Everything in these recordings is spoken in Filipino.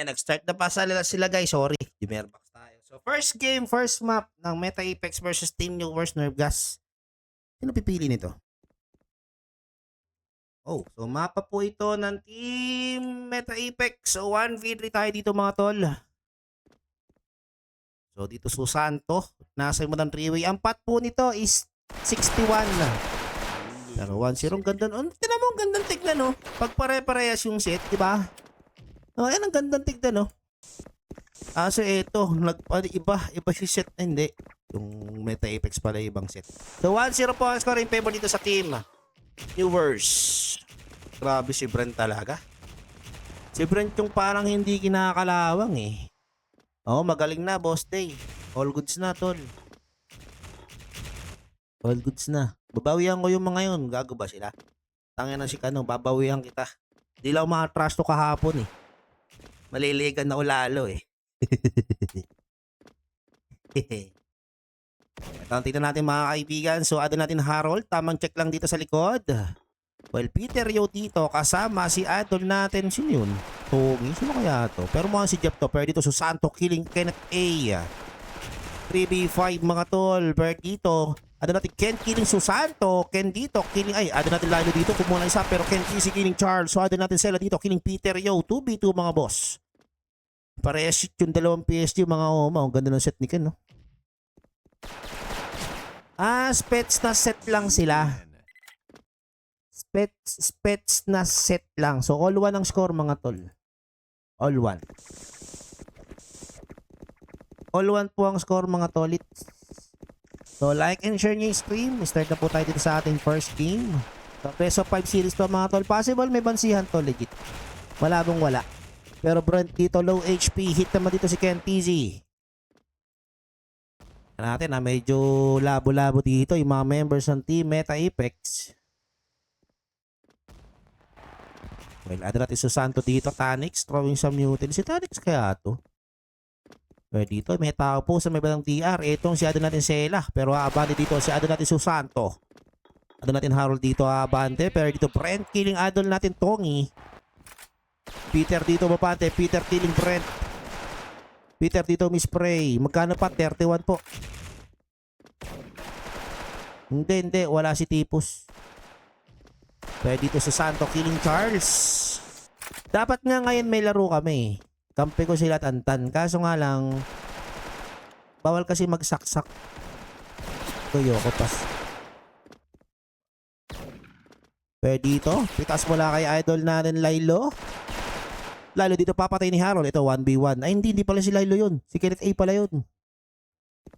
Yan, nag-start na pa sila guys. Sorry. Jumerbox tayo. So, first game, first map ng Meta Apex versus Team New vs Nerfgas. Sino pipili nito? Oh, so mapa po ito ng Team Meta Apex. So, 1v3 tayo dito mga tol. So, dito Susanto. Nasa mo ng 3-way. Ang pat po nito is 61. Pero 1-0. Ang ganda. Tinan mo, ang gandang tignan, no? Pag pare-parehas yung set, di ba? Oh, yan ang gandang tignan, no? So ito, iba si set. Hindi. Yung Meta Apex pala ibang set. So 1-0 po ang score in favor dito sa team Newers. Grabe si Brent talaga. Si Brent yung parang hindi kinakalawang eh. Oh, magaling na, boss day. All goods na, tol. All goods na. Babawihan ko yung mga yun. Gago ba sila? Tangin na si Kanong, babawihan kita. Di lang makatrash to kahapon eh. Maliligan na lalo eh. Ito, tingnan natin mga kaibigan. So, add natin Harold. Tamang check lang dito sa likod. Well, Peter Yo dito. Kasama si idol natin. Sino yun? Togi? Sino kaya to? Pero mukhang si Jeff to. Pero dito Susanto killing Kenneth A. 3v5 mga tol. Pero dito, add natin Ken killing Susanto. Ken dito killing. Ay, add natin Lalo dito. Kumuha na isa. Pero Ken easy killing Charles. So, add natin Sela dito killing Peter Yo. 2v2 mga boss. Parehas yung dalawang PSG mga oma. Ang ganda ng set ni Ken, no? Spets na set lang sila. Spets na set lang. So, all 1 ang score mga tol. All 1. All 1 po ang score mga tolit. So, like and share nyo yung stream. Start na po tayo dito sa ating first game. So, Peso 5 series pa mga tol. Possible may bansihan to legit. Malabong wala. Pero Brent dito low HP. Hit naman dito si Ken TZ. Natin medyo labo-labo dito yung mga members ng Team Meta Apex. Well, add natin Susanto dito. Tanix throwing some mutant. Si Tanix kaya to? Well, dito may tao po sa may batang TR. Itong si add natin Sela. Pero aabante dito si add natin Susanto. Add natin Harold dito aabante. Pero dito Brent killing idol natin Tongi. Peter dito mapante. Peter killing Brent. Peter dito mispray. Magkano pa? 31 po. Hindi. Wala si Tipos. Pero dito sa Santo killing Charles. Dapat nga ngayon may laro kami. Kampi ko sila Tantan. Kaso nga lang, bawal kasi magsaksak. Tuyo ko pas. Pero dito, pitas mula kay idol natin Lilo. Lalo dito papatay ni Harold. Ito 1v1. Ay hindi pala si Lilo yun. Si Kenneth A pala yun.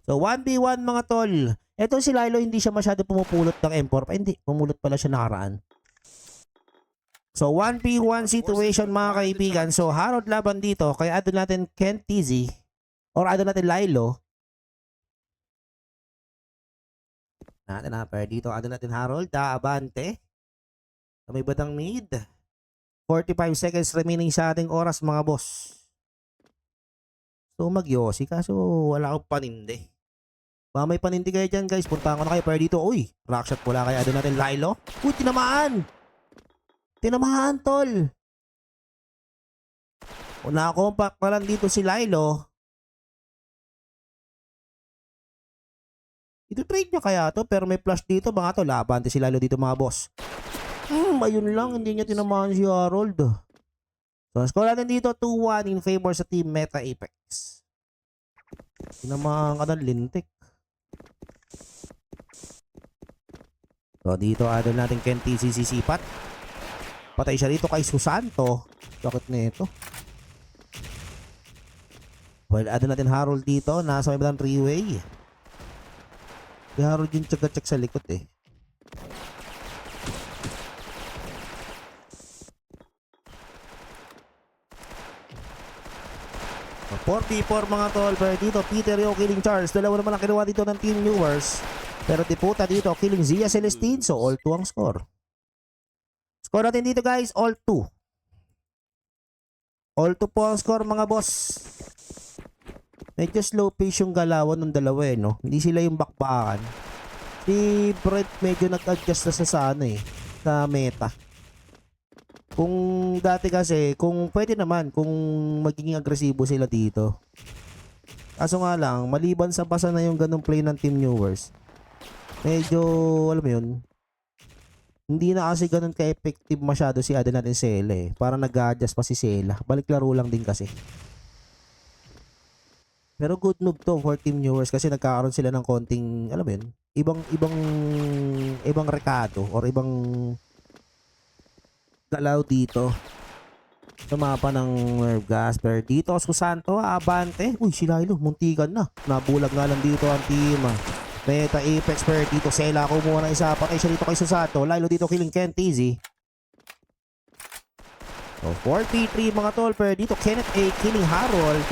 So 1v1 mga tol. Ito si Lilo hindi siya masyado pumupulot ng M4. Hindi, pumulot pala siya nakaraan. So 1v1 situation mga kaibigan. So Harold laban dito. Kaya add natin Ken TZ. Or add natin Lilo. Pero dito add natin Harold. Abante. May batang mid. 45 seconds remaining sa ating oras mga boss. So magyosi kaso wala akong panindi. May panindi kayo dyan guys. Puntahan ko na kayo. Pero dito, uy, rockshot pula kaya doon natin Lilo. Uy, tinamaan. Tinamaan tol. Nakakompact na lang dito si Lilo. Ito trade niya kaya to. Pero may flash dito mga tol. Labante si Lilo dito mga boss. Ayun lang, hindi niya tinamaan si Harold. So, score natin dito 2-1 in favor sa Team Meta Apex. Tinamaan ka ng lintik. So, dito add natin Ken TCC sipat. Patay siya dito kay Susanto. Bakit na ito? Well, add natin Harold dito. Nasa may batang 3-way. Si Harold yung tsaga-tsak sa likod eh. 44 mga tol. Pero dito Peter Yo killing Charles. Dalawa naman ang kinuha dito ng Team Newers. Pero Tiputa dito killing Zia Celestine. So all 2 ang score. Score natin dito guys. All 2. All 2 po ang score mga boss. Medyo slow pace yung galawan ng dalawa eh, no? Hindi sila yung bakbakan. Si Brent medyo nag-adjust na sa ano eh. Sa meta. Kung dati kasi, kung pwede naman, kung magiging agresibo sila dito. Kaso nga lang, maliban sa basa na yung ganung play ng Team New Wars, medyo, alam mo yun, hindi na kasi ganun ka-effective masyado si Ada natin Sela eh. Parang nag-a-adjust pa si Sela. Balik laro lang din kasi. Pero good move to for Team New Wars kasi nagkakaroon sila ng konting, alam mo yun, ibang rekado or ibang galaw dito sa mapa ng Nerve Gasper. Dito Susanto, abante. Uy, si Lilo, muntikan na. Nabulag nga lang dito ang team. Meta Apex per dito. Sela kumuha ng isa. Patay siya dito kay Susanto. Lilo dito killing Kent Easy. So 4v3 mga tol. Per dito Kenneth A killing Harold.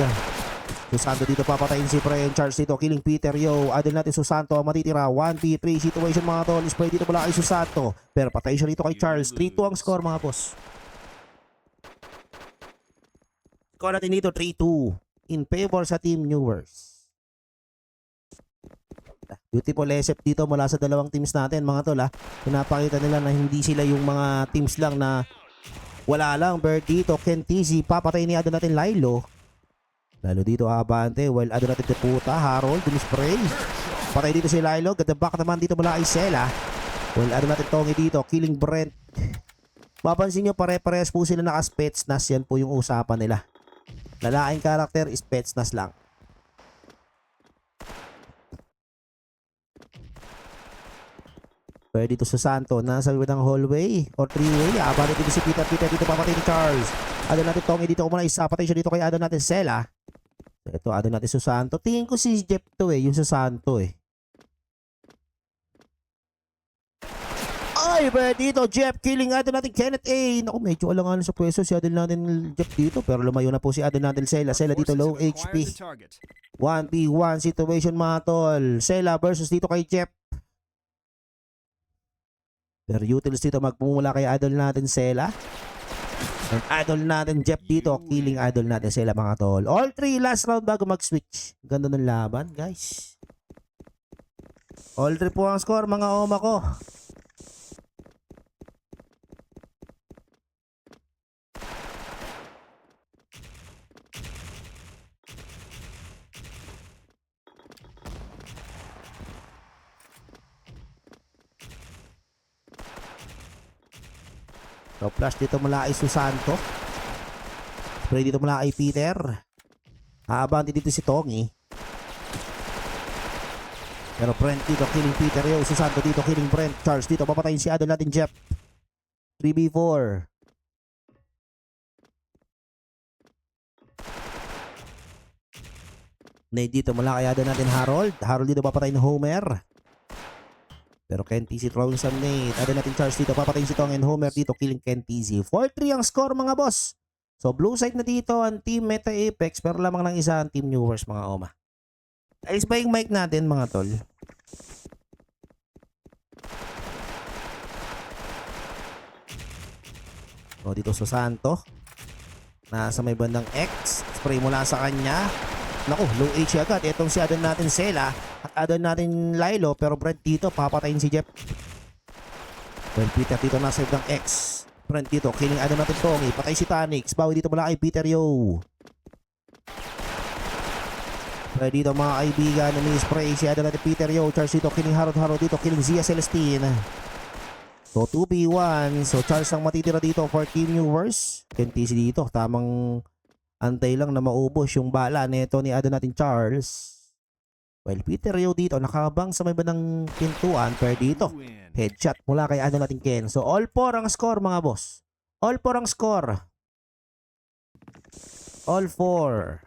Susanto dito papatayin si Brian Charles dito killing Peter Yo. Adil natin Susanto ang matitira. 1v3 situation mga tol. Spray dito pala kay Susanto. Pero patay siya dito kay Charles. 3-2 ang score mga boss. Score natin dito 3-2 in favor sa Team New Wars. Beautiful SF dito mula sa dalawang teams natin mga tol ha. Pinapakita nila na hindi sila yung mga teams lang na wala lang. Bird dito, Kent Easy, papatay ni Ado natin Lilo. Lalo dito abante while Ado natin Deputa, Harold, spray. Patay dito si Lilo, ganda back naman dito mula kay Sela. While Ado natin Tongi dito, killing Brent. Mapansin nyo pare-parehas po sila naka-Spetsnaz, yan po yung usapan nila. Lalaking karakter, Spetsnaz lang. Pwede dito sa Santo, nasa ng hallway or three-way. Abante dito si Peter dito papatay ni Charles. Ado natin Tongi dito kung muna isa. Patay siya dito kay Ado natin Sela. Ito, Ado natin Susanto. Tingin ko si Jeff to eh, yung Susanto eh. Ay, pwede dito, Jeff killing Ado natin Kenneth A. Naku, medyo alangan sa pwesto si Ado natin Jeff dito. Pero lumayo na po si Ado natin Sela. Sela dito low HP. 1v1 situation mga tol. Sela versus dito kay Jeff. Pero utils dito magpumula kay idol natin Sela. And idol natin Jeff dito killing idol natin Sela mga tol. All 3 last round bago mag-switch. Ganda ng laban guys. All 3 po ang score mga oma ko. So flash dito mula kay Susanto. Spray dito mula kay Peter. Aabante dito si Tongi. Pero Brent dito killing Peter yo. Susanto dito killing Brent. Charles dito papatayin si Adol natin Jeff. 3v4. Nade dito mula kay Adol natin Harold. Harold dito papatayin ni Homer. Pero Kent Easy throwing some nade. Ada natin Charles dito. Papatayin si Tong and Homer dito. Killing Kent Easy. 4-3 ang score mga boss. So blue side na dito ang Team Meta Apex. Pero lamang ng isa ang Team New Wars mga oma. Ayos ba yung mic natin mga tol? O dito sa Santo. Nasa may bandang X. Spray mula sa kanya. Naku, low H agad. Itong si Adon natin Sela at Adon natin Lilo. Pero Brent dito, papatayin si Jeff. Well, Peter dito nasa ng X. Brent dito, killing Adon natin Tongi. Patay si Tanix. Bawi dito mula kay Peter Yo. Well, dito mga kaibigan, nami-spray si Adon natin Peter Yo. Charles dito, killing Harold dito. Killing Zia Celestine. So 2v1. So Charles ang matitira dito for Team New Wars. KNTC dito, tamang antay lang na maubos yung bala nito ni Adon natin Charles. Well, Peter Yo dito nakabang sa may bandang pintuan. Pero dito, headshot mula kay Adon natin Ken. So all 4 ang score mga boss. All 4 ang score. All 4.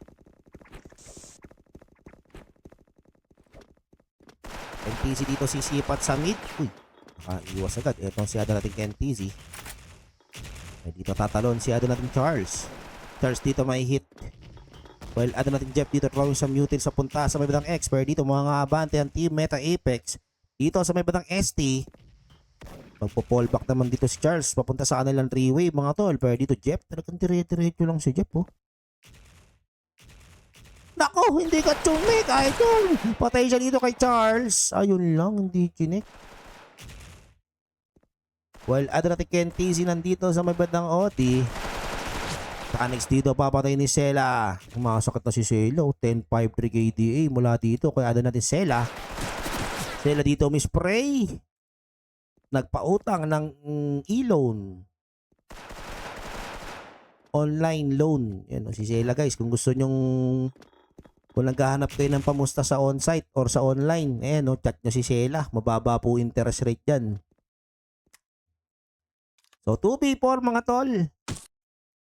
KNTC dito sisipat sa mid. Uy, iwas agad. Ito si Adon natin KNTC. Dito tatalon si Adon natin Charles. Charles dito may hit. Well, Adon natin Jeff dito throwing some mutil sa punta sa may batang X. Pero dito mga abante ang Team Meta Apex. Dito sa may batang ST. Magpo-fall back naman dito si Charles. Papunta sa kanilang 3-way mga tol. Pero dito Jeff, talagang dire-diretso lang si Jeff oh. Nako, hindi ka tumik idol. Patay siya dito kay Charles. Ayun lang, hindi chinik. While ada natin Ken TZ nandito sa may bandang OT. Tanix dito, papatay ni Sela. Umasakit na si Sela. 10-5-3 KDA mula dito. Kaya ada natin Sela. Sela dito, may spray. Nagpautang ng e-loan. Online loan. Yan si Sela guys. Kung gusto nyong, kung naghahanap kayo ng pamusta sa on-site or sa online, ayan chat nyo si Sela. Mababa po interest rate dyan. So 2v4 mga tol.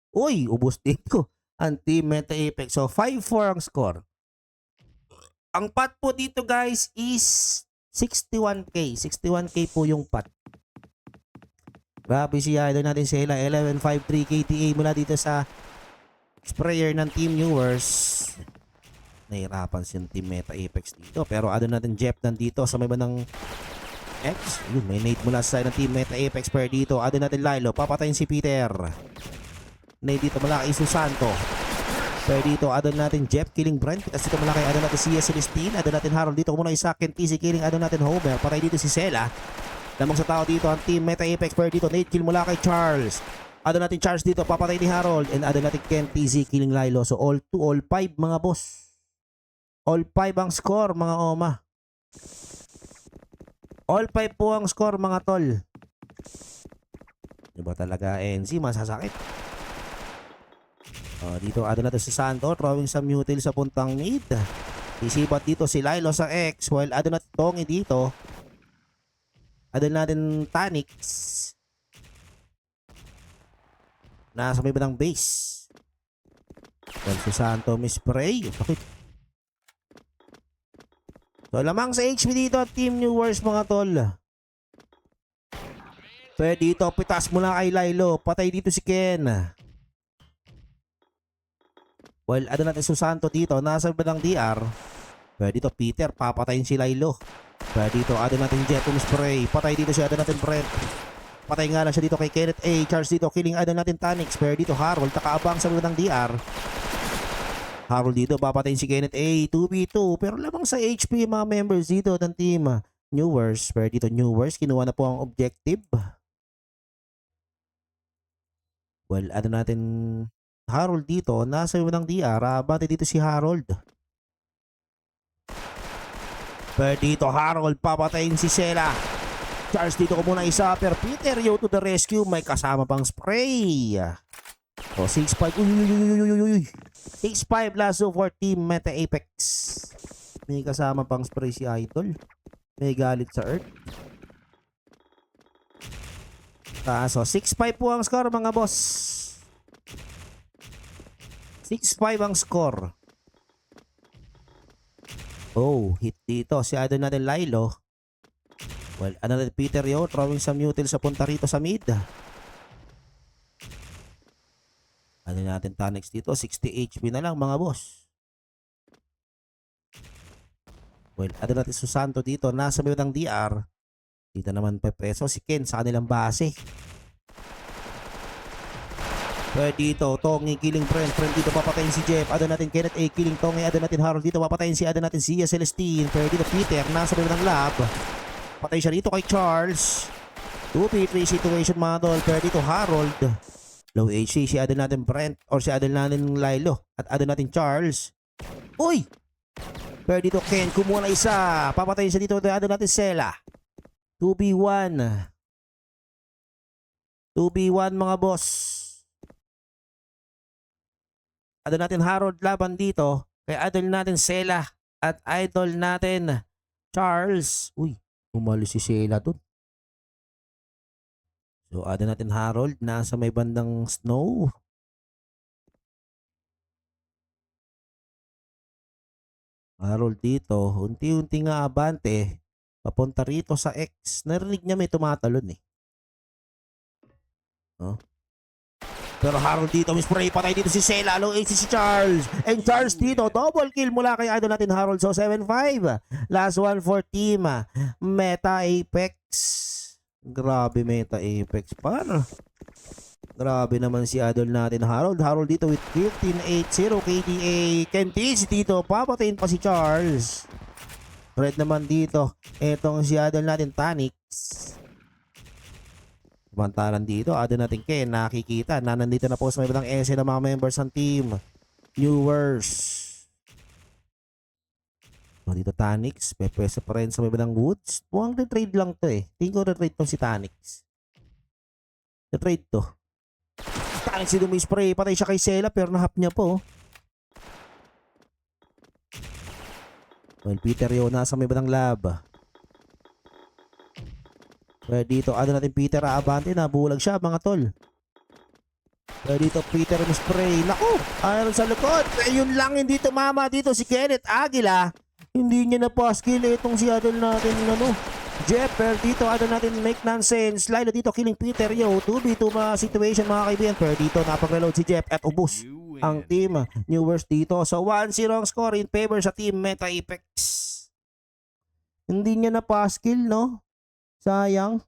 Uy, ubos din ko ang Team Meta Apex. So 5-4 ang score. Ang pot po dito guys is 61k. 61k po yung pot. Grabe siya. Idol natin sila. 11-5-3 KTA mula dito sa sprayer ng Team Viewers. Nahirapan si Team Meta Apex dito. Pero ano natin Jeff nandito sa may bandang X. Yun, may nade mula sa side ng Team Meta Apex. Pero dito, ano natin Lilo. Papatayin si Peter. Nade dito malaki Susanto. Pero dito, adon natin Jeff killing Brent. Tapos dito malaki, adon natin Sia Celestine. Adon natin Harold dito. Muna isa Ken TC killing. Adon natin Homer. Patay dito si Sela. Lamang sa tao dito ang Team Meta Apex. Pero dito, nade kill mula kay Charles. Adon natin Charles dito. Papatay ni Harold. And adon natin Ken TC killing Lilo. So all 2, all 5 mga boss. All 5 ang score mga Oma. All 5 po ang score mga tol. Diba talaga NC masasakit. Dito ada natin si Santo throwing sa mutil sa puntang mid. Isipat dito si Lilo sa X while ada natin Tongi dito. Ada natin Tanix. Nasa may bandang base. Well, si Santo may spray. Bakit? So lamang sa HP dito Team New Wars mga tol. Pero dito pitas mula kay Lilo. Patay dito si Ken. Well, ano natin Susanto dito, nasa bandang DR. Pero dito Peter, papatayin si Lilo. Pero dito, ano natin Jet, spray. Patay dito siya, ano natin Brent. Patay nga lang siya dito kay Kenneth A. Charles dito, killing ano natin Tanix. Pero dito Harold, nakaabang sa bandang DR. Harold dito, papatayin si Kenneth A. 2v2. Pero lamang sa HP mga members dito ng team Newers. Pero dito Newers, kinuha na po ang objective. Well, ano natin Harold dito, nasa yung ng DR, bati dito si Harold. Pero dito Harold, papatayin si Sela. Charles dito ko muna isa, pero Peter yo to the rescue, may kasama pang spray. So 6-5, 6-5 lasso for Team Meta Apex. May kasama pang spray si Idol. May galit sa Earth. So 6-5 po ang score mga boss. 6-5 ang score. Oh, hit dito. Si Adon natin Lilo. Well, ano natin Peter yo, throwing sa mutil sa punta rito sa mid. Ano natin Tanix dito, 60 HP na lang mga boss. Well, ano natin Susanto dito, nasa may ng DR. Dito naman peso si Ken sa kanilang base. Pero dito, Tongi killing Brent. Brent dito papatayin si Jeff. Ada natin Kenneth A killing Tongi. Ada natin Harold dito papatayin si Ada natin Sia Celestine. Pero dito Peter nasa may ng lab. Patay siya dito kay Charles. 2v3 situation mga tol. Pero dito Harold. Low HP si Ada natin Brent or si Ada natin Lilo. At Ada natin Charles. Uy! Pero dito Ken kumuha na isa. Papatayin siya dito. Ada natin Sela. 2v1. 2v1 mga boss. Idol natin Harold laban dito. Kay idol natin Sela. At idol natin Charles. Uy, umalis si Sela dun. So, idol natin Harold. Nasa may bandang snow. Harold dito. Unti-unti nga abante. Papunta rito sa X. Narinig niya may tumatalon eh. Oh. Pero Harold dito, may spray, patay dito si Sela, low AC si Charles. And Charles dito, double kill mula kay idol natin Harold. So 7-5. Last one for Team Meta Apex. Grabe Meta Apex. Paano? Grabe naman si idol natin Harold. Harold dito with 15-8-0 KDA. Ken TC dito, papatayin pa si Charles. Red naman dito. Etong si idol natin Tanix. Samantalang dito, ada natin Ken, nakikita na nandito na po sa may bandang ESE ng mga members ng team Viewers. So, dito Tanix, may pwesto pa rin sa may bandang Woods. Mukhang trade lang to eh. Tingin ko trade to si Tanix. Trade to. Tanix si dumispray, patay siya kay Sela pero nahap niya po. Well, Peter yun, nasa may bandang lab. Well, dito, ada natin Peter Aabante, nabulag siya mga tol. Well, dito Peter spray. Naku, ayaw sa likod. Yun lang, hindi tumama dito si Kenneth Aguila. Hindi niya na pa-skill itong si Adel natin, Jepper. Dito, ada natin make nonsense. Lilo dito, killing Peter, yo. 2v2 situation mga kaibigan. Pero dito, napag-reload si Jeff at ubus ang team Viewers dito. So, 1-0 ang score in favor sa team Meta Apex. Hindi niya na pa-skill, no? Sayang.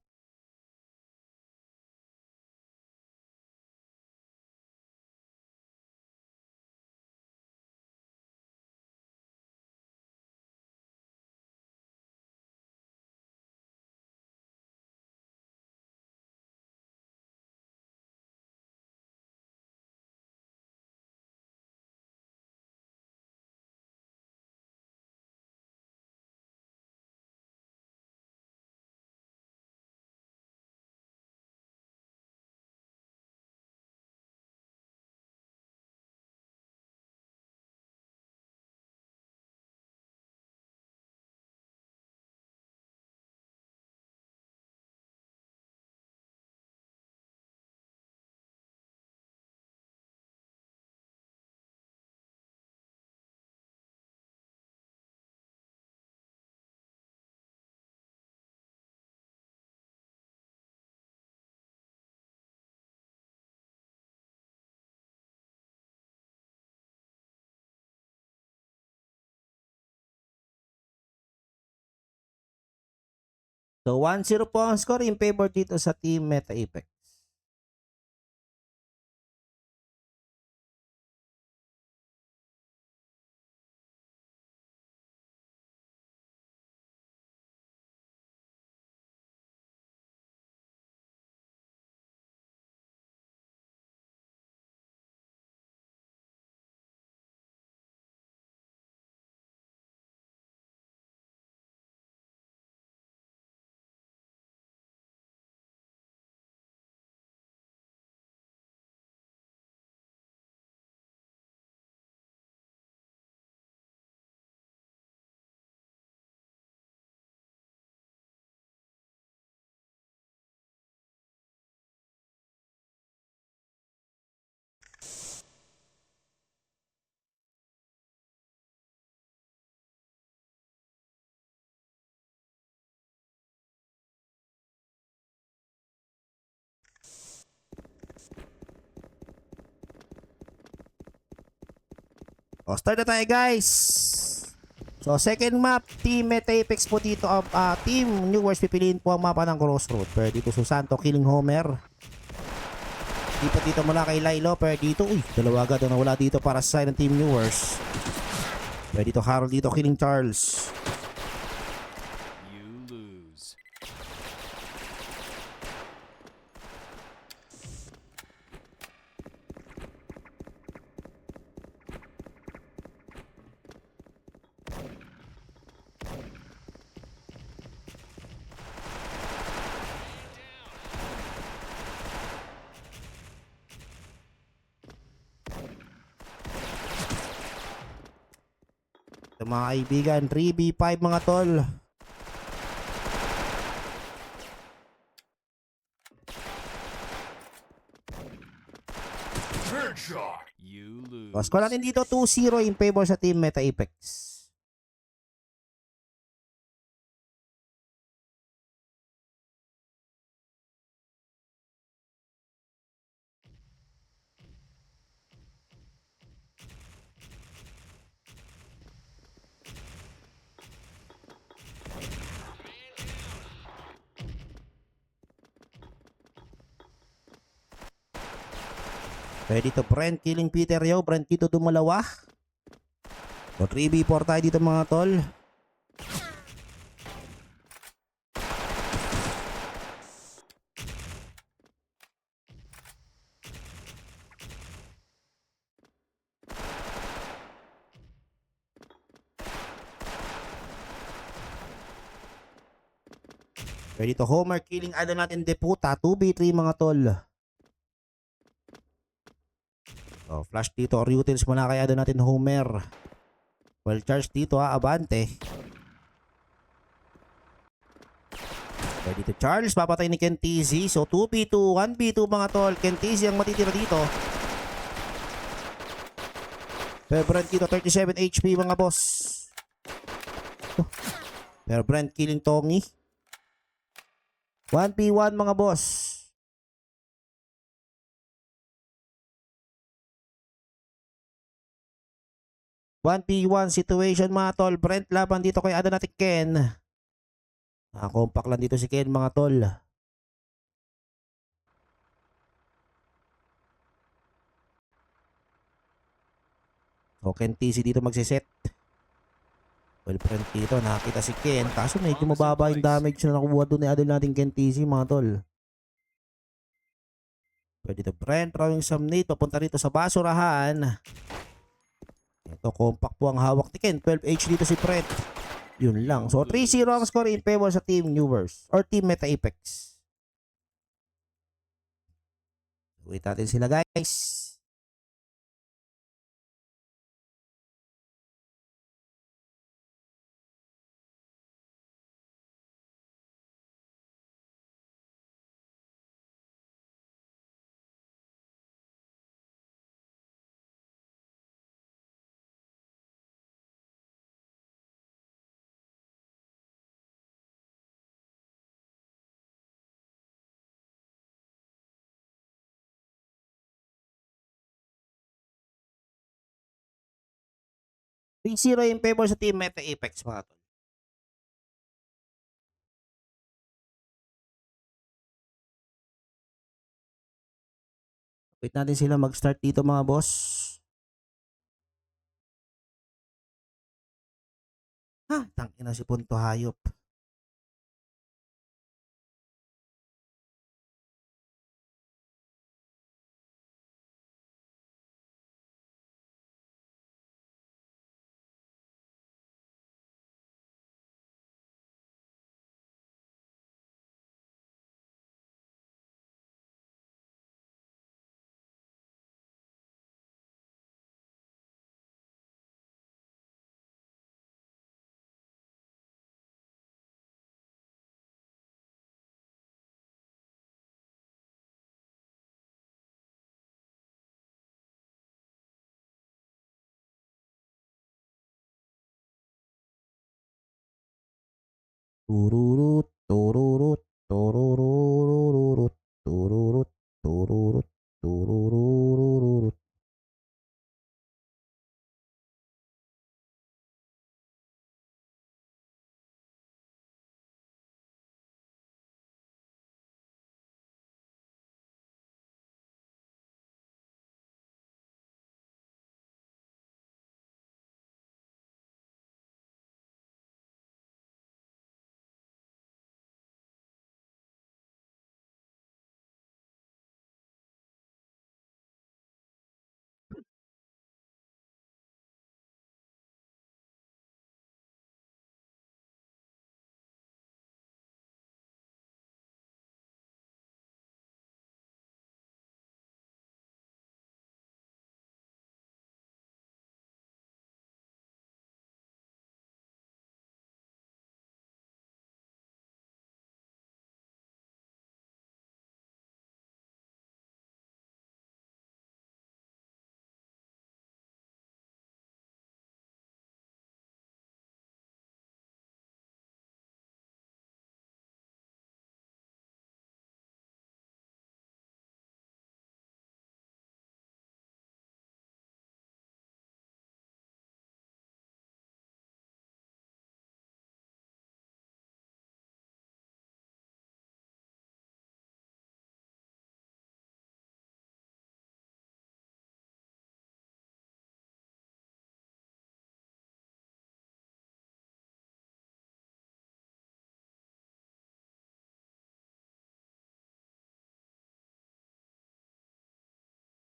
So 1-0 po ang score in favor dito sa team Meta Apex. O, start na tayo guys. So second map, team Meta Apex po dito. Team Viewers, pipiliin po ang mapa ng Crossroad. Pero dito Susanto killing Homer. Dito mula kay Lilo. Pero dito, dalawa agad ang nawala dito para sa side ng team Viewers. Pero dito Harold dito killing Charles. Ito mga kaibigan, 3v5 mga tol. So, score natin dito 2-0 in favor sa team Meta Apex. Pwede dito Brent killing Peter yo. Brent dito dumalawa. So 3v4 tayo dito mga tol. Pwede dito, Homer killing. Ano natin, Deputa. 2v3 mga tol. So, flash dito or utils muna kaya doon natin Homer. Well charge dito Abante. Pwede dito Charles, papatay ni Ken TZ. So 2v2, 1v2 mga tol. Ken TZ ang matitira dito. Brent dito, 37 HP mga boss. Brent killing Tongi. 1v1 mga boss. 1v1 situation mga tol. Brent laban dito kay ano natin Ken. Compact lang dito si Ken mga tol. O Ken TC dito magsiset. Well friend dito nakita si Ken. Kaso medyo mababa yung damage na nakuha doon ni Adel natin Ken TC mga tol. Pwede dito Brent throwing some nade. Papunta dito sa basurahan. Ito compact po ang hawak ni Ken. 12H dito si Brent. Yun lang. So 3-0 ang score in favor sa Team Newverse or Team Meta Apex. Wait natin sila guys. Three 0 in favor sa Team Meta Apex mga tol. Wait natin sila mag-start dito mga boss. Tangina si Punto Hayop. Tururut, tururut, tururururut, tururut, tururut, tururururut.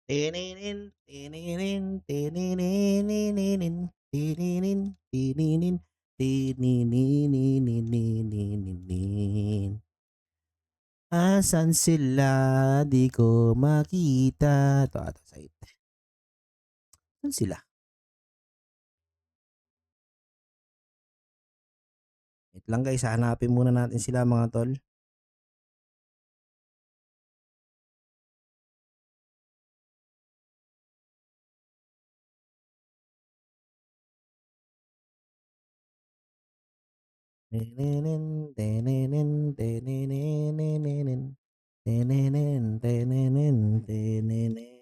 Tininin, tininin, tinininin, tininin, tininin, tininin. Asan sila? Di ko makita. Ito, side. Saan sila? Wait lang guys, hanapin muna natin sila mga tol. Tenenen, tenenen, tenenen, tenenen, tenenen, tenenen, tenenen.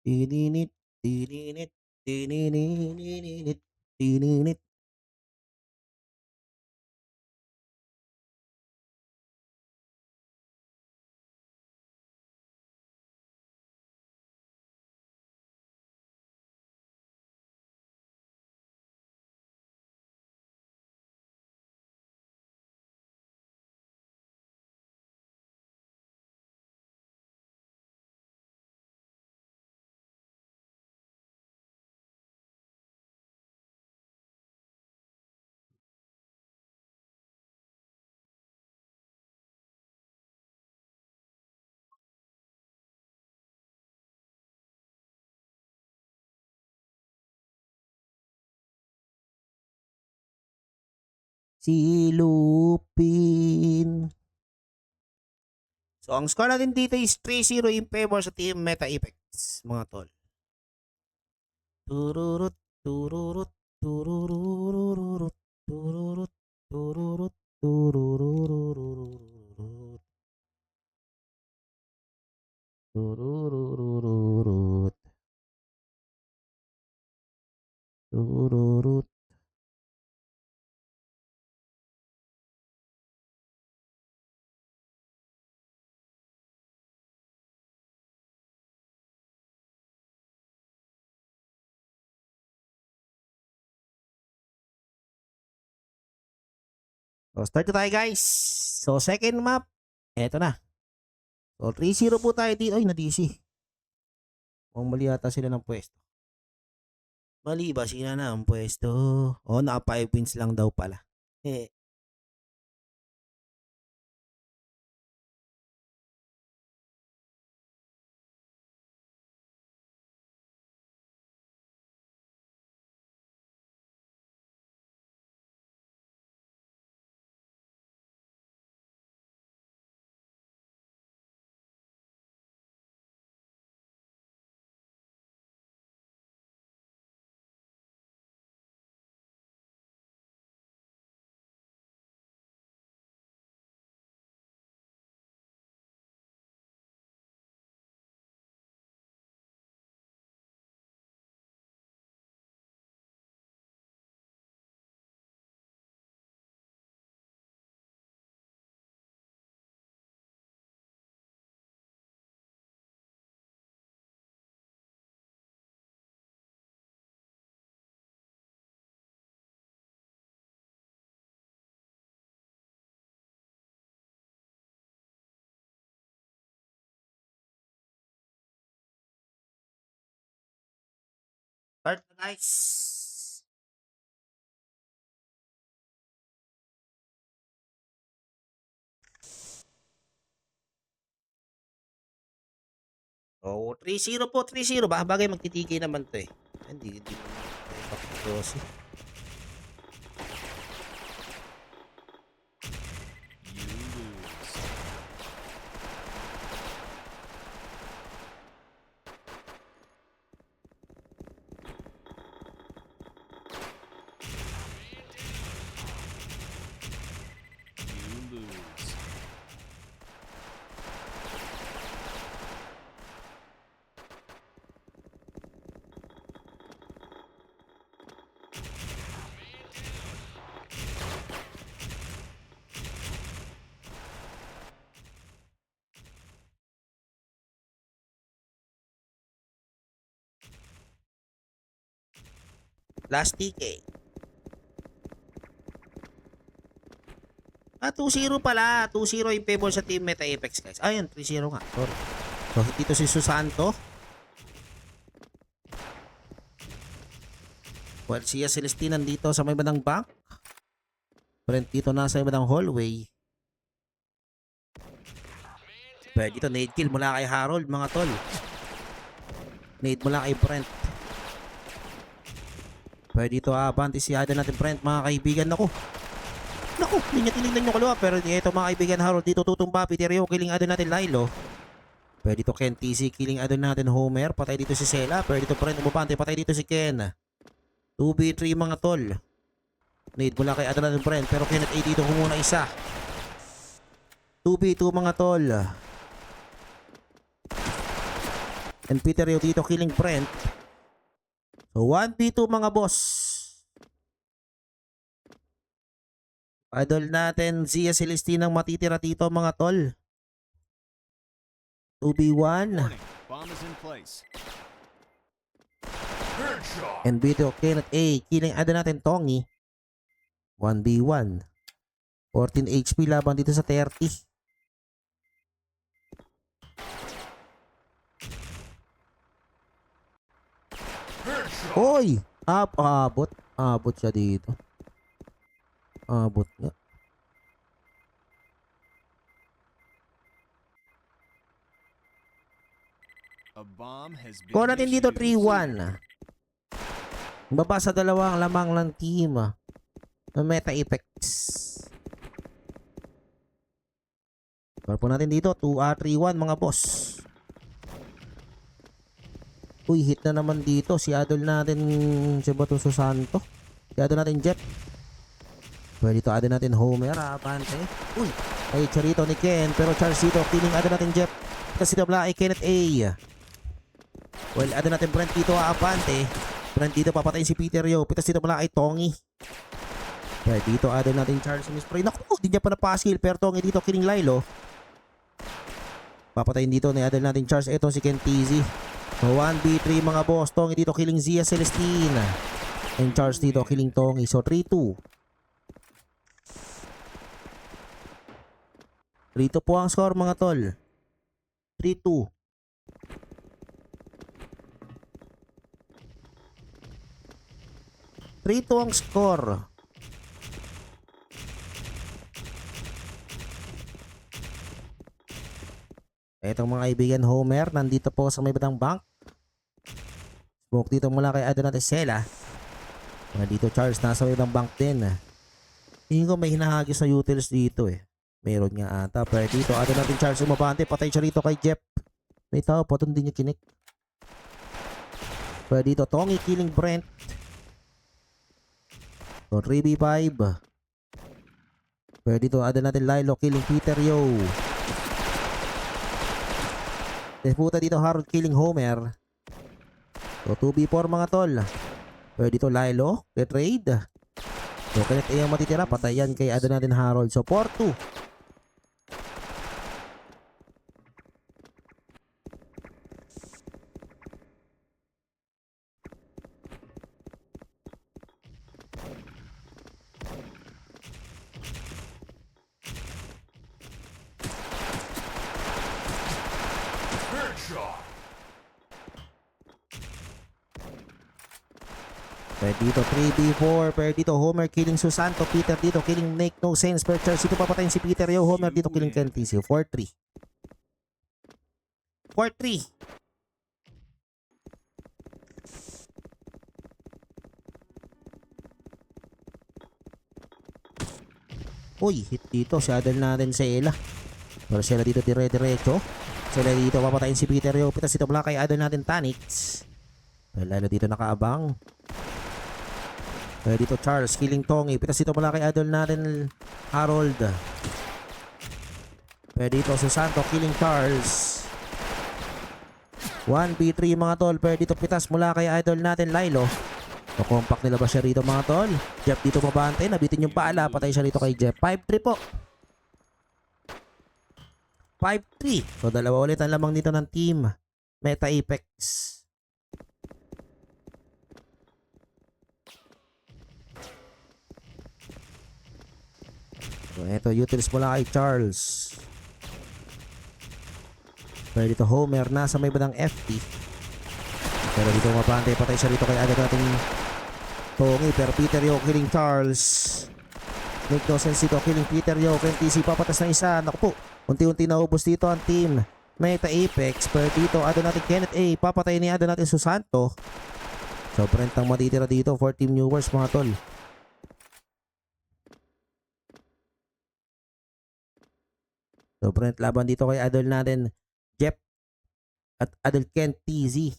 Tininit, tininit, tinininit, tininit. Si Lupin. So, ang score natin dito is 3-0 in favor sa Team Meta Effects, mga tol. Tururut, tururut, turururururut, tururut, tururut, turururururut, turururururut, tururut. So, start na tayo guys. So, second map, eto na. So, 3-0 po tayo dito. Ay, na-DC. Mukhang mali yata sila ng pwesto. Mali ba sila na ang pwesto? Oh, naka 5 wins lang daw pala. Eh, start na guys. Oh, 3-0 po, 3-0. Baka bagay magtitigay naman to eh. Hindi. 12. You lose. You lose. Last TK. 2-0 pala. 2-0 in favor sa Team Meta Apex, guys. Ayun, 3-0 nga. Sorry. So, dito si Susanto. Well, siya Celestine nandito sa may bandang bank. Brent dito nasa may bandang hallway. Pwede dito, nade kill mula kay Harold, mga tol. Nade mula kay Brent. Pwede dito, abante si Ada natin, Brent, mga kaibigan. Naku, hindi niya tinignan yung kalawa. Pero ito, mga kaibigan, Harold, dito tutumba. Piterio, killing Ada natin, Lilo. Pwede dito, Ken TC, killing Ada natin, Homer. Patay dito si Sela. Pwede dito, Brent, umupante. Patay dito si Ken. 2v3, mga tol. Nade mula kay Ada natin, Brent. Pero Kenneth A dito kumuna isa. 2v2, mga tol. And Piterio dito, killing Brent. So, 1v2, mga boss. Idol natin, Zia Celestine ang matitira dito, mga tol. 2v1. Warning. Bomb is in place. And video, Kenneth A. Killing ada natin, Tongi. 1v1. 14 HP laban dito sa 30. Hoy! Abot. Abot siya dito. Abot nga. A bomb has been Kuha natin dito defused. 3-1. Baba sa dalawang lamang ng team ng Meta Apex. Kuha po natin dito 3-1, mga boss. Uy, hit na naman dito si Adol natin, si Bato Susanto. Si Adol natin, Jeff. Pwede dito Adol natin, Homer. Abante. Uy, ay charito ni Ken. Pero Charles dito, killing Adol natin, Jeff. Kasi dito ay Kenneth A. Well, Adol natin, Brent dito, abante. Brent dito, papatayin si Peter Yo. Pitas dito mula ay Tongi. Pwede dito Adol natin, Charles Mispray. Naku, di niya pa napasil. Pero Tongi dito, killing Lilo. Papatayin dito ni Adol natin, Charles. Ito si Ken TZ. 1v3, mga boss. Tongi dito killing Zia Celestine. And Charles dito killing Tongi. So 3-2. 3-2 po ang score, mga tol. 3-2. 3-2 ang score. Etong mga kaibigan, Homer nandito po sa may batang bank. Smoke dito mula kay Adon natin, Sela. Dito Charles nasa may batang bank din. Tingin ko may hinahagis na utils dito eh. Meron nga ata. Pero dito Adon natin, Charles umabante. Patay siya rito kay Jeff. May tao pa doon, din niya kinik. Pero dito Tongi killing Brent. So 3v5. Pero dito Adon natin, Lilo killing Peter Yo. Puta dito Harold killing Homer. So 2v4, mga tol. Pero dito Lilo trade. So Kenneth A ang matitira. Patayan kay Adon natin, Harold. So 4-2. Pero dito 3v4. Pero dito Homer killing Susanto. Peter dito killing Make No Sense. Pero Charles dito papatayin si Peter Yo. Homer dito killing Ken TC. 4-3. 4-3. Uy, hit dito. Shadow natin sa Ela. Pero sila dito dire-diretso. Sila dito papatayin si Peter Yo. Pitas dito mula kay idol natin Tanix. Pero lalo dito nakaabang. Pero dito Charles killing Tongi. Pitas dito mula kay idol natin Harold. Pero dito Susanto killing Charles. 1v3 mga tol. Pero dito pitas mula kay idol natin Lilo. So compact nila ba siya rito mga tol? Jeff dito mabante. Nabitin yung paala. Patay siya rito kay Jeff. 5-3 po. 5-3. So dalawa ulit ang lamang dito ng team Meta Apex. So eto utils mula kay Charles. Pero dito Homer nasa may bandang FT. Pero dito mapantay patay siya rito kay agad nating Tongi. Pero Peter Yo killing Charles. Make no sense dito killing Peter Yo. KNTZ papatas ng isa. Naku po. Unti-unti naubos dito ang team Meta Apex. Pero dito ado natin Kenneth A. Papatay ni ado natin Susanto. So Brent ang matitira dito for team viewers mga tol. So Brent laban dito kay idol natin Jeff at idol KNTZ.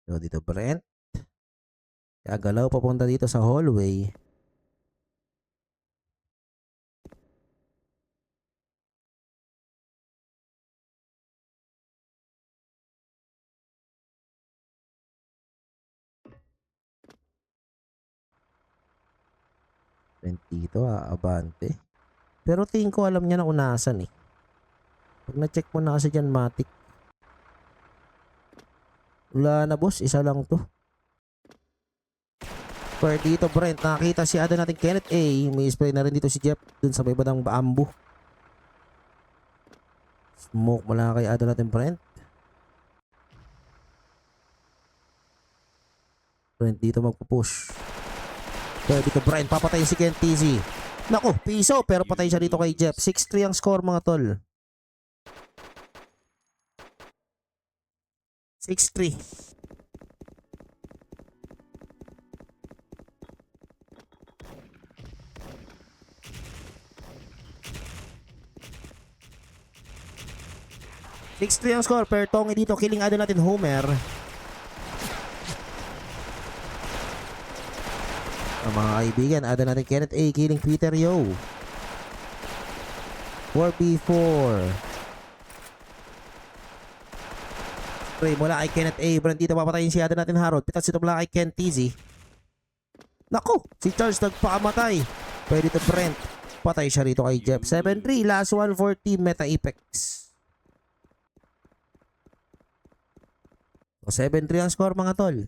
So dito Brent. Gagalaw papunta dito sa hallway. Brent dito abante. Pero tingin ko alam niya na unasan eh. Pag na-check mo na kasi dyan matik. Wala na boss, isa lang to. Pero dito Brent, nakakita si ada natin Kenneth A. May spray na rin dito si Jeff dun sa may badang baambu. Smoke mula kay ada natin Brent. Brent dito magpupush. Pero dito Brent, papatayin si KNTZ. Nako, piso, pero patay siya dito kay Jeff. 6-3 ang score mga tol. 6-3. Ang score. Per Tongi dito. Killing ado natin Homer. Ang mga kaibigan, ado natin Kenneth A. Killing Peter Yo. 4v4. Spray mula kay Kenneth A. Brent dito papatayin si ado natin Harold. Pitas dito mula kay KNTZ. Naku, si Charles nagpakamatay. Pwede dito Brent. Patay siya rito kay Jeff. 7-3. Last one for team Meta Apex. So 7-3 ang score mga tol.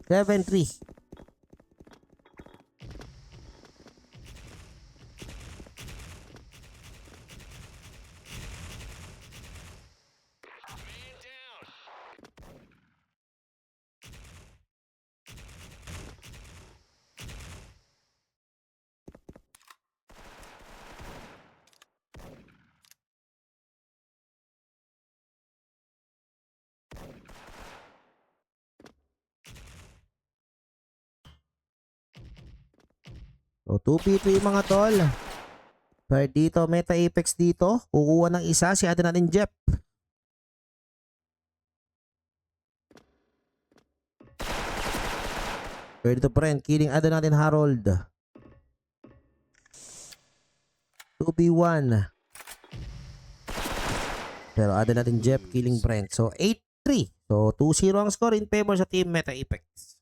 7-3. So 2v3 mga tol. Pero dito Meta Apex dito. Kukuha ng isa si ado natin Jeff. Pero dito Brent. Killing ado natin Harold. 2v1. Pero ado natin Jeff killing Brent. So 8-3. So 2-0 ang score in favor sa team Meta Apex.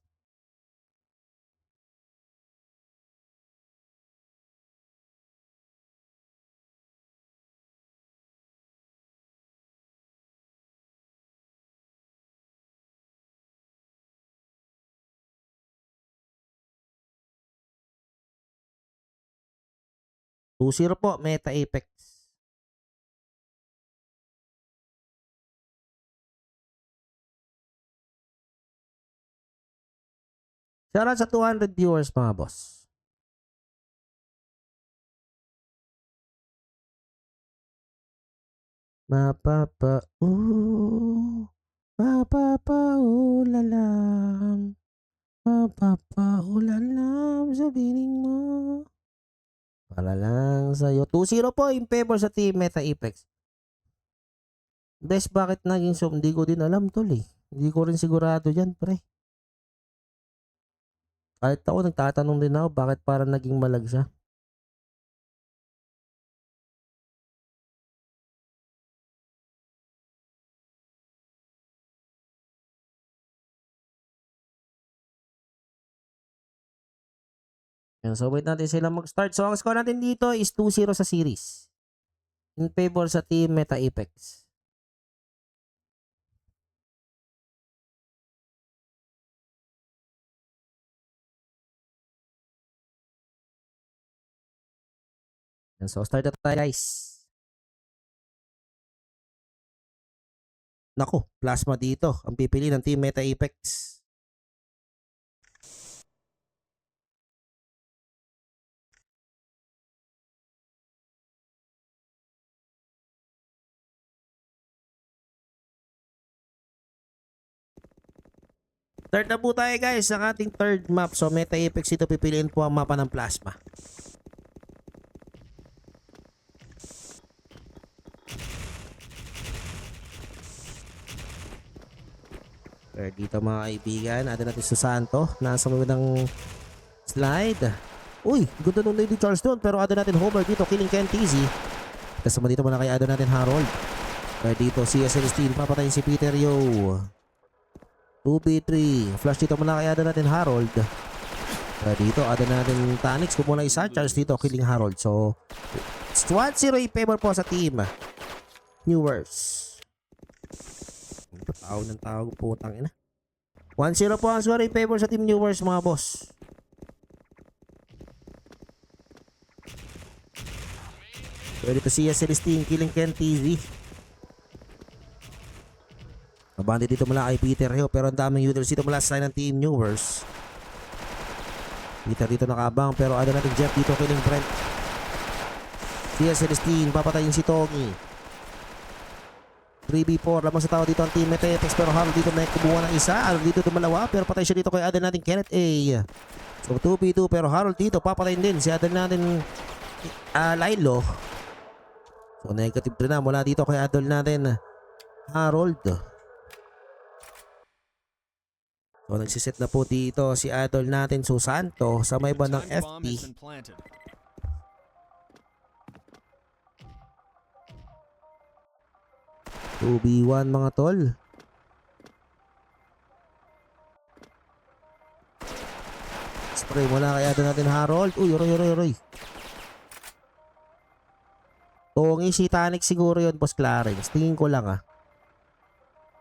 Two-zero po, Meta Apex. Shoutout sa 200 viewers mga boss. Mapapaulalam. Mapapaulalam sa piling mo. Para lang sa'yo. 2-0 po in favor sa team Meta Apex. Bes, bakit naging so? Hindi ko din alam, tol eh. Hindi ko rin sigurado dyan, pre. Kahit ako, nagtatanong din ako, bakit parang naging malag siya. Yan, so wait natin sila mag-start. So ang score natin dito is 2-0 sa series. In favor sa team Meta Apex. Yan, so start na tayo guys. Nako, plasma dito. Ang pipili ng team Meta Apex. Third na po tayo guys, ang ating third map. So Meta Apex ito, pipiliin po ang mapa ng plasma. Pero dito mga kaibigan, atin natin Susanto. Nasa mga ng slide. Uy, ganda nung Lady Charles doon. Pero atin natin Homer dito, killing Ken TZ. Kasama dito muna kay atin natin Harold. Pero dito si Celestine, papatayin si Peter Yo. 2v3. Flash dito muna kay atin natin Harold. Pero dito, atin natin Tanix. Kung muna isa, Charles dito, killing Harold. So, 1-0 in favor po sa team Newers. Tawag ng tawag, putang ina. 1-0 po ang score in favor sa team Newers, mga boss. Pwede to siya Celestine, killing Ken TV. Mabandi dito mula kay Peter Hill, pero ang daming users dito mula sa side ng team Newers. Peter dito nakabang, pero ano natin Jeff dito, killing Brent. Siya Celestine, papatayin si Togi. 3v4, lamang sa tao dito ang team Meta Apex, pero Harold dito may kumuha ng isa. Harold dito dumalawa, pero patay siya dito kay Aden natin Kenneth A. So 2v2, pero Harold dito papatayin din si Aden natin Lilo. So negative 3 na mula dito kay Adol natin Harold. So nagsiset na po dito si Adol natin Susanto sa may bandang Time bomb has FT. been planted. 2v1 mga tol. Spray muna kaya doon natin Harold. Uy, roy. Tongi si Tanix siguro yun, Boss Clarence. Tingin ko lang ah.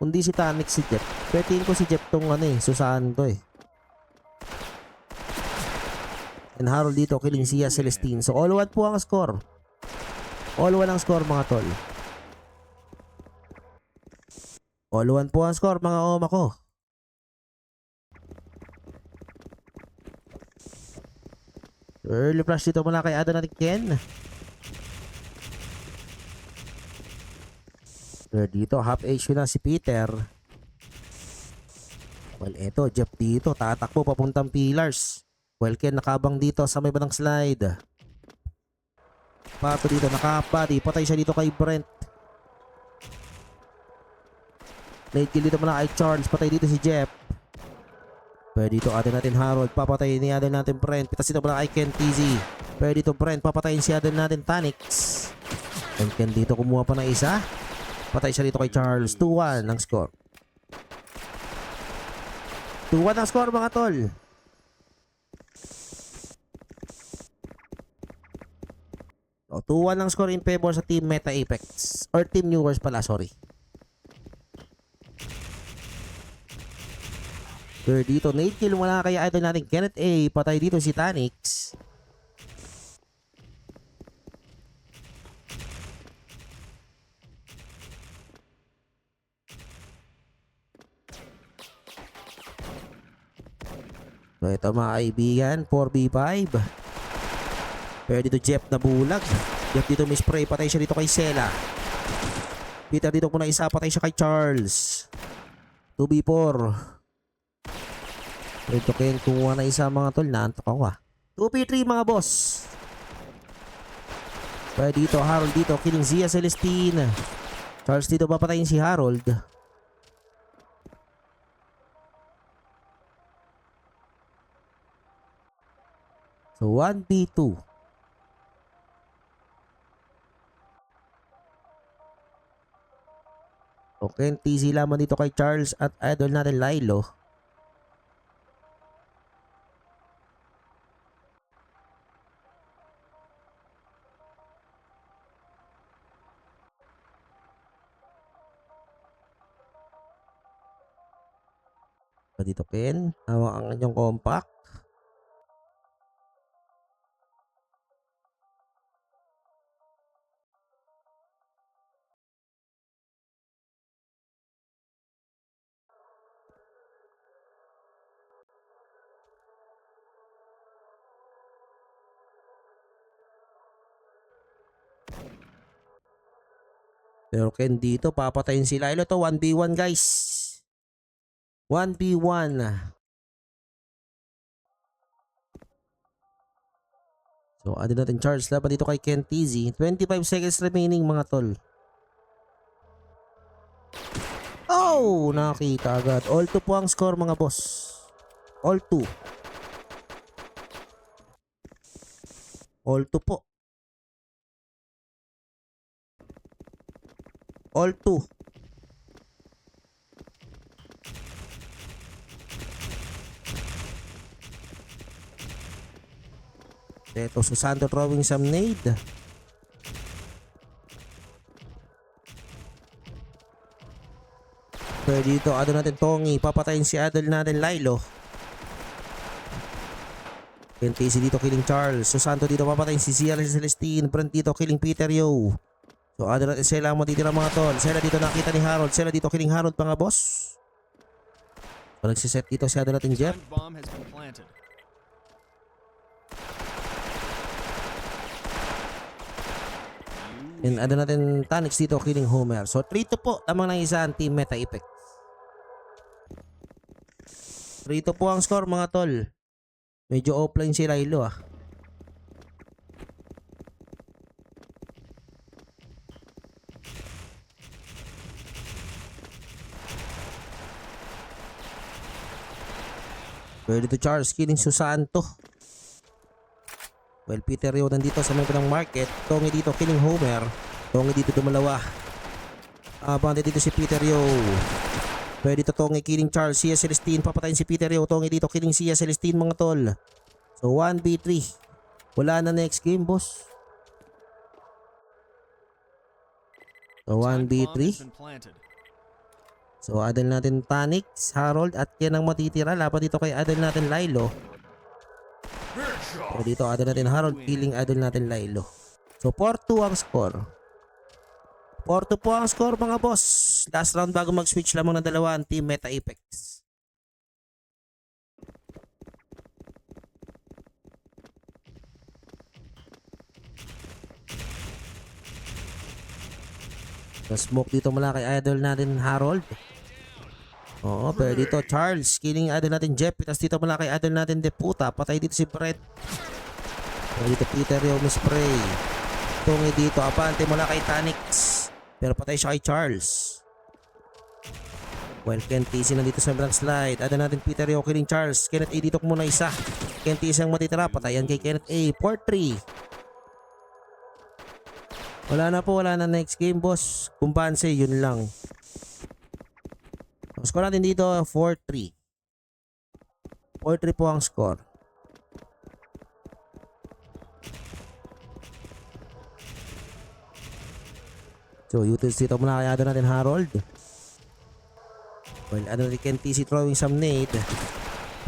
Kundi si Tanix si Jeff. Pero tingin ko si Jeff tong Susanto eh. And Harold dito, killing siya Celestine. So all one po ang score. All one ang score mga tol. All one po ang score mga oma ko. Early flash dito mula kay Adan natin Ken. Pero dito half HP na si Peter. Well eto Jeff dito tatakbo papuntang pillars. Well Ken nakabang dito sa may bandang slide. Pato dito nakapadi. Patay siya dito kay Brent. Late kill dito muna kay Charles. Patay dito si Jeff. Pero dito atin natin Harold. Papatayin ni atin natin Brent. Pitas dito muna kay Ken TZ. Pero dito Brent. Papatayin si atin natin Tanix. And Ken dito kumuha pa ng isa. Patay siya dito kay Charles. 2-1 ang score. 2-1 ang score mga tol. So, 2-1 ang score in favor sa team Meta Apex. Or team Newers pala, sorry. Pero dito, nade kill mula kaya idol natin Kenneth A. Patay dito si Tanix. So ito mga kaibigan, 4v5. Pero dito Jeff na bulag. Jeff dito may spray, patay siya dito kay Sela. Peter dito muna isa. Patay siya kay Charles. 2v4. Ito Ken, kumuha na isa mga tol. Naantok ako 2v3 mga boss. Kaya dito, Harold dito. Killing Zia Celestine. Charles dito papatayin si Harold. So 1v2. Okay, TC lamang dito kay Charles at idol natin Lilo. Dito Ken, hawak ang inyong compact. Pero Ken dito, papatayin si Lilo to. 1v1 guys. 1v1. So, ano natin Charles laban dito kay Ken TZ. 25 seconds remaining mga tol. Oh! Nakita agad. All 2 po ang score mga boss. All 2. All 2 po. All 2. Ito Susanto throwing some nade. Pero dito, ano natin Tongi. Papatayin si idol natin Lilo. NTC dito killing Charles. Susanto dito papatayin si Zia Celestine. Brent dito killing Peter Yo. So ano natin sila matitira mga tol. Sila dito nakita ni Harold. Sila dito killing Harold mga boss. So nagsiset dito si idol natin Jeff. Time bomb has been planted. And ano natin Tanix dito killing Homer. So 3-2 po. Tamang ng isa ang team Meta Effect. 3-2 po ang score mga tol. Medyo offline si Lilo Pwede to Charles killing Susanto. Well, Peter Yo nandito sa may ng market. Tongi dito killing Homer. Tongi dito dumalawa. Abante dito si Peter Yo. Pwede dito Tongi killing Charles. Zia Celestine papatayin si Peter Yo. Tongi dito killing Zia Celestine mga tol. So 1v3. Wala na next game boss. So 1v3. So adal natin Tanix, Harold at yan ang matitira. Laban dito kay adal natin Lilo. So dito adal natin Harold killing adal natin Lilo. So 4-2 ang score. 4-2 po ang score mga boss. Last round bago mag-switch lamang ng dalawa ang team Meta Apex. So smoke dito mula kay idol natin Harold. Oo, pero dito Charles killing idol natin Jeff. Tapos dito mula kay idol natin Deputa. Patay dito si Brett. Pero dito Peter yung spray. Tungi dito apante mula kay Tanix. Pero patay siya kay Charles. Well, Ken TC nandito sa blank slide. Idol natin Peter yung killing Charles. Kenneth A dito muna isa. Ken TC ang matitira. Patayan kay Kenneth A. 4-3. Wala na po, wala na next game boss. Kumbanse, yun lang. Ang score natin dito 4-3. 4-3 po ang score. So utils dito muna kaya natin Harold. Well, ano natin Ken TC throwing some nade.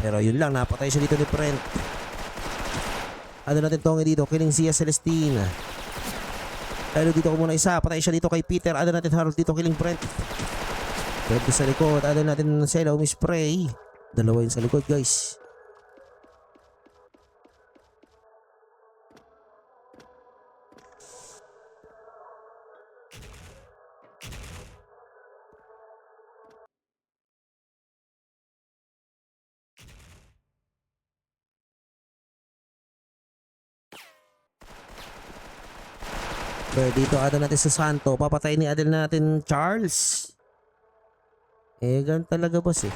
Pero yun lang, napatay siya dito ni Brent. Ano natin Tongi dito, killing Zia Celestine. Lalo dito ko muna isa. Patay siya dito kay Peter. Ano natin Harold dito killing Brent. Pwede sa likod. Ano natin sila umispray. Dalawa yun sa likod guys. Pero dito ada natin sa Santo. Papatayin ni Adel natin Charles. Ganun talaga boss eh.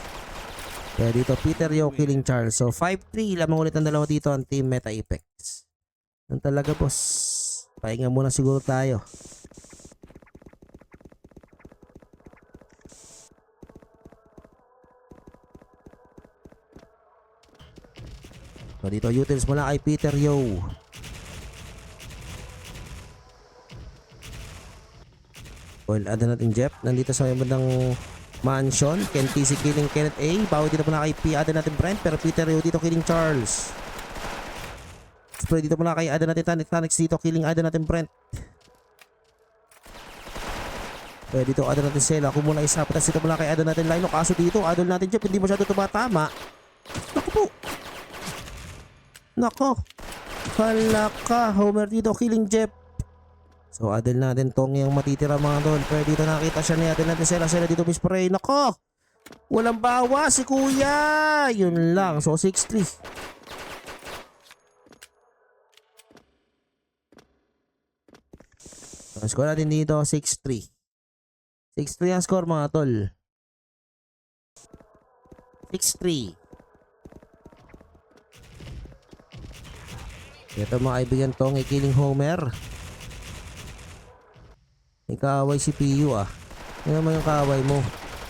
Kaya dito Peter Yo killing Charles. So 5-3 lamang ulit ang dalawa dito ang Team Meta Apex. Ganun talaga boss. Pahinga muna siguro tayo. So dito utils mula kay Peter Yo. Well, ada natin Jeff. Nandito sa may bandang mansion. Ken TC killing Kenneth A. Bawi dito muna kay P. Ada natin Brent. Pero Peter Yo dito killing Charles. Spray dito muna kay ada natin Tanix dito killing ada natin Brent. Kaya dito ada natin Sela. Kung muna isa. Patas dito muna kay ada natin Lilo. Kaso dito adol natin Jeff. Hindi masyado tumatama. Naku po. Nako. Halaka. Homer dito killing Jeff. So Adel natin tong yung matitira mga tol. Pero dito nakita siya ni Adel natin Sela dito mispray. Nako. Walang bawa si kuya. Yun lang. So 6-3. Ang score natin dito 6-3. 6-3 ang score mga tol. 6-3. Ito mga kaibigan tong killing Homer. May kaaway si PU ah. Ano naman yung kaaway mo?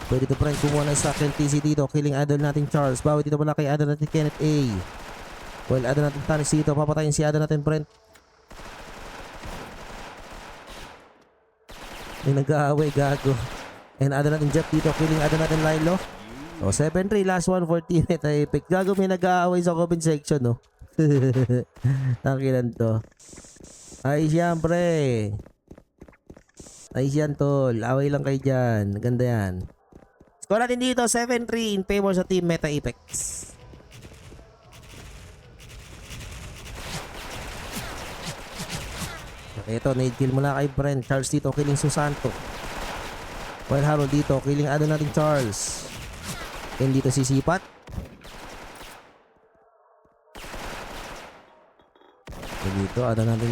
Pwede ito friend kumuha ng sa TC dito. Killing idol natin Charles. Bawi dito pala kay idol natin Kenneth A. Well, idol natin Tanis dito. Papatayin si idol natin Brent. May nag-aaway gago. And idol natin Jeff dito. Killing idol natin Lilo. So 7-3. Last one for Team Meta Apex. Gago may nag-aaway sa comment section no. Takilan to. Ay siyempre. Ay yan tol. Away lang kayo dyan. Ganda yan. Score natin dito 7-3 in favor sa Team Meta Apex. Ito, nade kill mula kay Brent. Charles dito killing Susanto. While Harold dito killing ano natin Charles. And dito si Sipat. And dito ano natin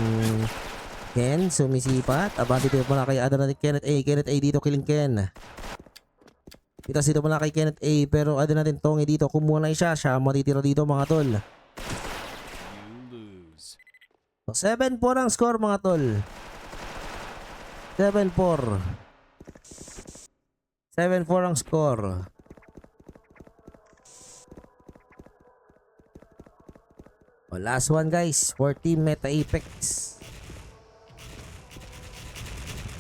Ken, sumisipat. Abante dito mula kay ano natin Kenneth A. Kenneth A dito killing Ken. Pitas dito mula kay Kenneth A. Pero ano natin Tongi dito. Kumuha na siya. Siya matitira dito mga tol. You lose. So 7-4 ang score mga tol. 7-4. 7-4 ang score. O, last one guys for Team Meta Apex.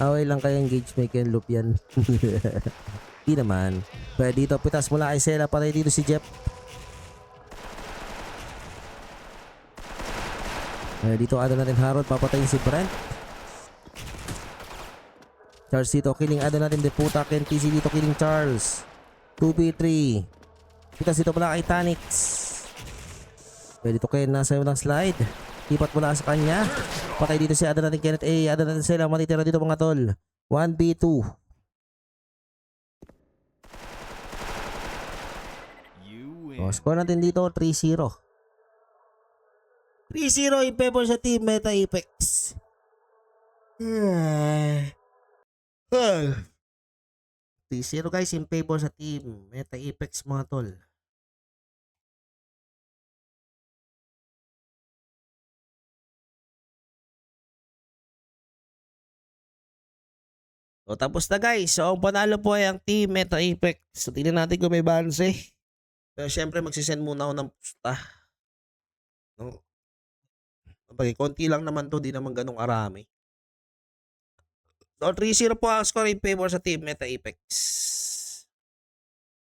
Away lang kayo engage make and loop yan. Di naman. Pero dito pitas mula kay Sela. Patay dito si Jeff. Dito ada natin Harold. Papatayin si Brent. Charles dito killing ada natin Deputa. Ken TC dito killing Charles. 2v3. Pitas dito mula kay Tanix. Dito Ken nasa yung slide. Ipat mula sa kanya. Patay dito si ada natin Kenneth A. Ada natin Sela. Matitira dito mga tol. 1v2. Score natin dito 3-0. 3-0 in favor sa Team Meta Apex. 3-0 guys in favor sa Team Meta Apex mga tol. So tapos na guys. So ang panalo po ay ang Team Meta Apex. So tingnan natin kung may balance eh. Pero syempre magsisend muna ako ng pusta. No? Kapag konti lang naman to, di naman ganong arami. So 3-0 po ang score in favor sa Team Meta Apex.